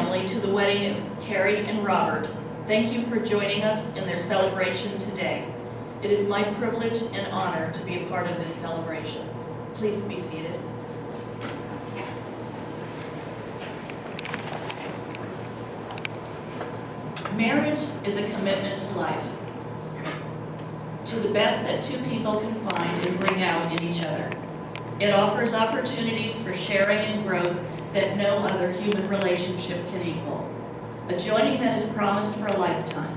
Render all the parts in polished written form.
family to the wedding of Kari and Robert. Thank you for joining us in their celebration today. It is my privilege and honor to be a part of this celebration. Please be seated. Marriage is a commitment to life, to the best that two people can find and bring out in each other. It offers opportunities for sharing and growth that no other human relationship can equal. A joining that is promised for a lifetime.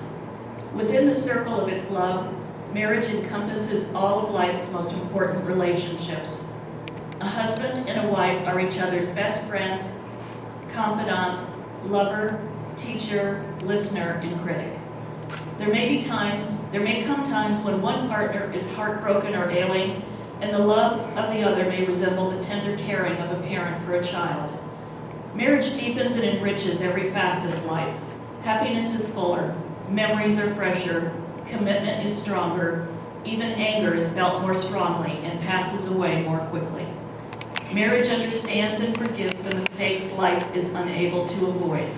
Within the circle of its love, marriage encompasses all of life's most important relationships. A husband and a wife are each other's best friend, confidant, lover, teacher, listener, and critic. There may come times when one partner is heartbroken or ailing, and the love of the other may resemble the tender caring of a parent for a child. Marriage deepens and enriches every facet of life. Happiness is fuller, memories are fresher, commitment is stronger, even anger is felt more strongly and passes away more quickly. Marriage understands and forgives the mistakes life is unable to avoid.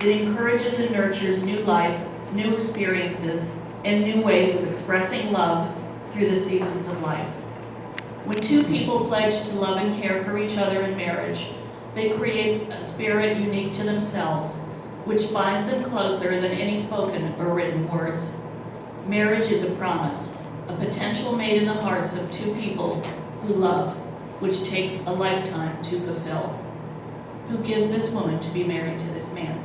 It encourages and nurtures new life, new experiences, and new ways of expressing love through the seasons of life. When two people pledge to love and care for each other in marriage, they create a spirit unique to themselves, which binds them closer than any spoken or written words. Marriage is a promise, a potential made in the hearts of two people who love, which takes a lifetime to fulfill. Who gives this woman to be married to this man?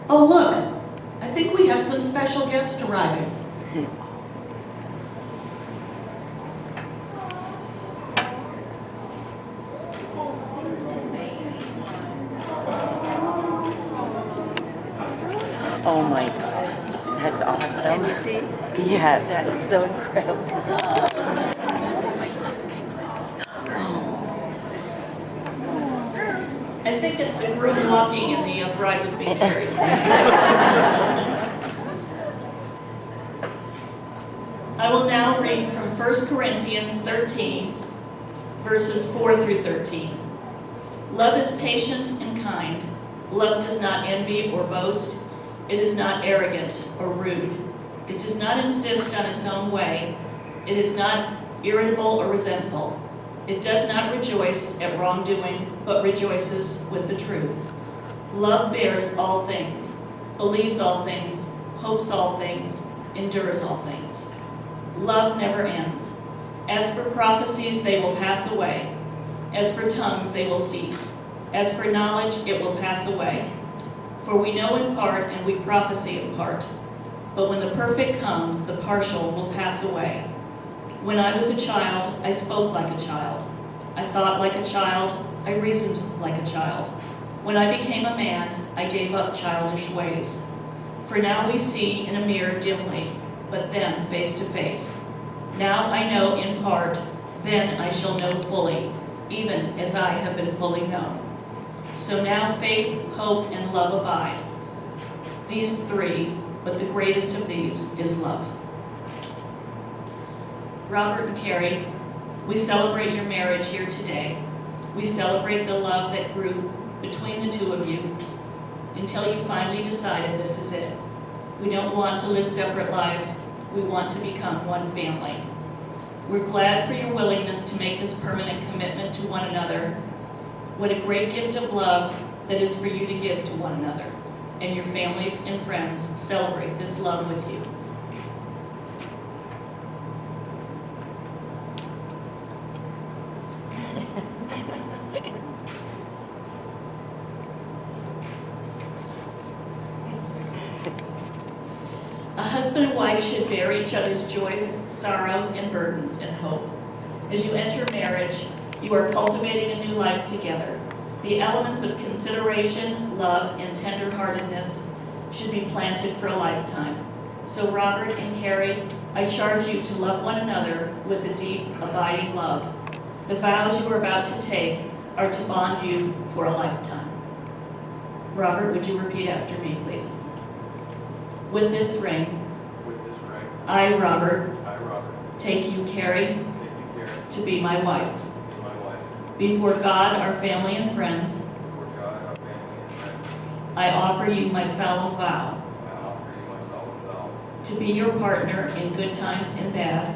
Oh, look, I think we have some special guests arriving. Oh my gosh, that's awesome. Can you see? Yeah, that is so incredible. I think it's the groom walking and the bride was being carried. I will now read from 1 Corinthians 13, verses 4 through 13. Love is patient and kind. Love does not envy or boast. It is not arrogant or rude. It does not insist on its own way. It is not irritable or resentful. It does not rejoice at wrongdoing, but rejoices with the truth. Love bears all things, believes all things, hopes all things, endures all things. Love never ends. As for prophecies, they will pass away. As for tongues, they will cease. As for knowledge, it will pass away. For we know in part and we prophesy in part. But when the perfect comes, the partial will pass away. When I was a child, I spoke like a child. I thought like a child. I reasoned like a child. When I became a man, I gave up childish ways. For now we see in a mirror dimly, but then face to face. Now I know in part, then I shall know fully, even as I have been fully known. So now faith, hope, and love abide. These three, but the greatest of these is love. Robert and Kari, we celebrate your marriage here today. We celebrate the love that grew between the two of you until you finally decided this is it. We don't want to live separate lives. We want to become one family. We're glad for your willingness to make this permanent commitment to one another. What a great gift of love that is for you to give to one another. And your families and friends celebrate this love with you. A husband and wife should bear each other's joys, sorrows, and burdens and hope. As you enter marriage, you are cultivating a new life together. The elements of consideration, love, and tenderheartedness should be planted for a lifetime. So Robert and Kari, I charge you to love one another with a deep, abiding love. The vows you are about to take are to bond you for a lifetime. Robert, would you repeat after me, please? With this ring, I, Robert, take you, Kari, to be my wife. Before God, our family and friends, I offer you my solemn vow to be your partner in good times and bad,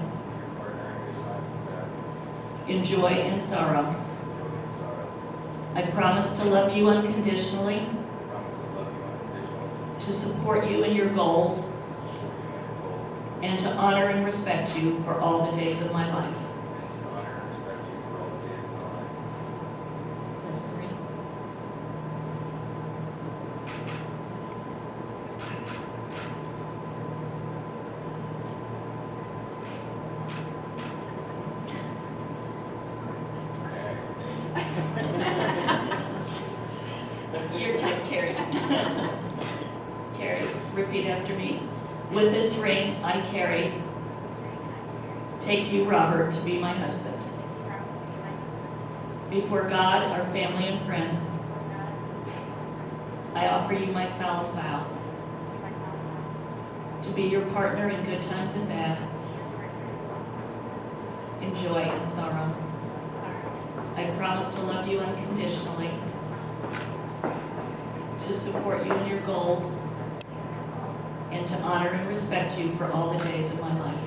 in joy and sorrow. I promise to love you unconditionally, to support you in your goals, and to honor and respect you for all the days of my life. That's the ring. Your turn, Kari. Kari, repeat after me. With this ring, I, Kari, take you, Robert, to be my husband. Before God, our family and friends, I offer you my solemn vow to be your partner in good times and bad, in joy and sorrow. I promise to love you unconditionally, to support you in your goals, and to honor and respect you for all the days of my life.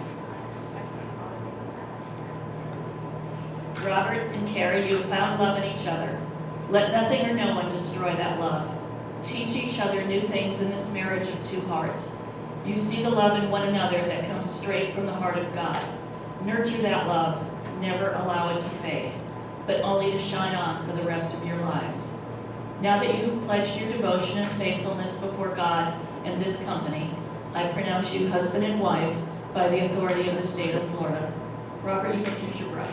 Robert and Kari, you have found love in each other. Let nothing or no one destroy that love. Teach each other new things in this marriage of two hearts. You see the love in one another that comes straight from the heart of God. Nurture that love, never allow it to fade, but only to shine on for the rest of your lives. Now that you have pledged your devotion and faithfulness before God and this company, I pronounce you husband and wife by the authority of the state of Florida. Robert, you may take your breath.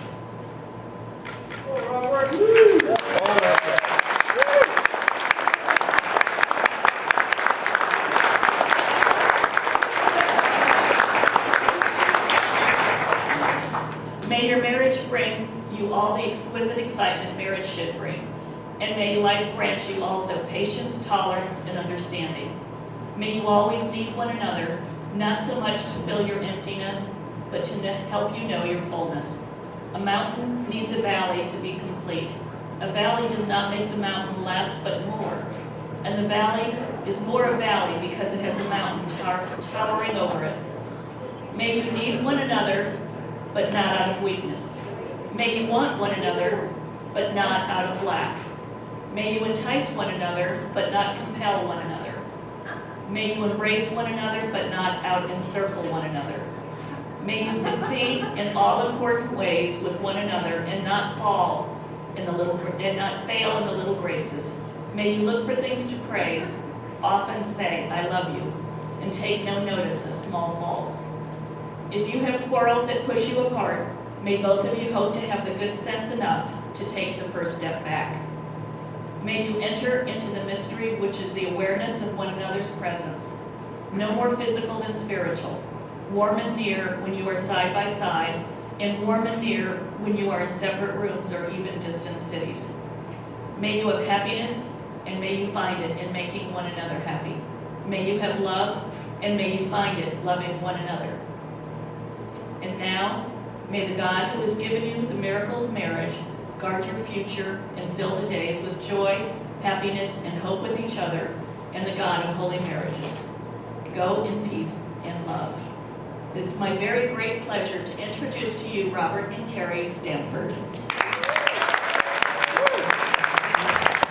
May your marriage bring you all the exquisite excitement marriage should bring. And may life grant you also patience, tolerance, and understanding. May you always need one another, not so much to fill your emptiness, but to help you know your fullness. A mountain needs a valley to be complete. A valley does not make the mountain less, but more. And the valley is more a valley because it has a mountain towering over it. May you need one another, but not out of weakness. May you want one another, but not out of lack. May you entice one another, but not compel one another. May you embrace one another, but not out-encircle one another. May you succeed in all important ways with one another and not fail in the little graces. May you look for things to praise, often say, I love you, and take no notice of small faults. If you have quarrels that push you apart, may both of you hope to have the good sense enough to take the first step back. May you enter into the mystery, which is the awareness of one another's presence. No more physical than spiritual. Warm and near when you are side by side, and warm and near when you are in separate rooms or even distant cities. May you have happiness, and may you find it in making one another happy. May you have love, and may you find it loving one another. And now, may the God who has given you the miracle of marriage guard your future and fill the days with joy, happiness, and hope with each other and the God of holy marriages. Go in peace and love. It's my very great pleasure to introduce to you Robert and Kari Stanford.